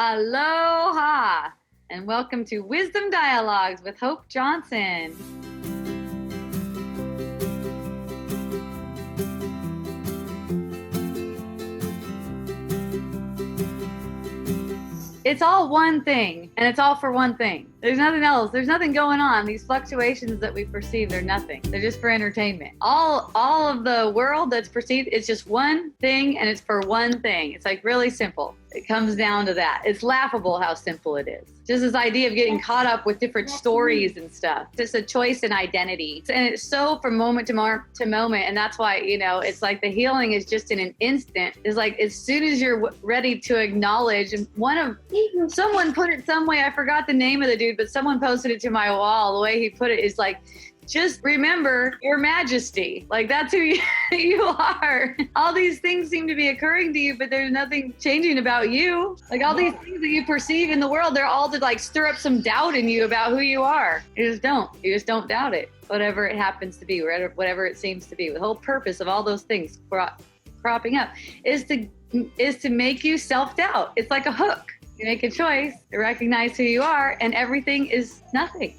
Aloha, and welcome to Wisdom Dialogues with Hope Johnson. It's all one thing, and it's all for one thing. There's nothing else. There's nothing going on. These fluctuations that we perceive, they're nothing. They're just for entertainment. All of the world that's perceived, it's just one thing, and it's for one thing. It's like really simple. It comes down to that. It's laughable how simple it is. Just this idea of getting caught up with different stories and stuff. Just a choice in identity. And it's so from moment to moment. And that's why, it's like the healing is just in an instant. It's like as soon as you're ready to acknowledge, and someone put it some way, I forgot the name of the dude, but someone posted it to my wall. The way he put it is like, just remember your majesty. Like that's who you are. All these things seem to be occurring to you, but there's nothing changing about you. Like all these things that you perceive in the world, they're all to like stir up some doubt in you about who you are. You just don't doubt it. Whatever it happens to be, whatever it seems to be. The whole purpose of all those things cropping up is to make you self-doubt. It's like a hook. You make a choice to recognize who you are, and everything is nothing.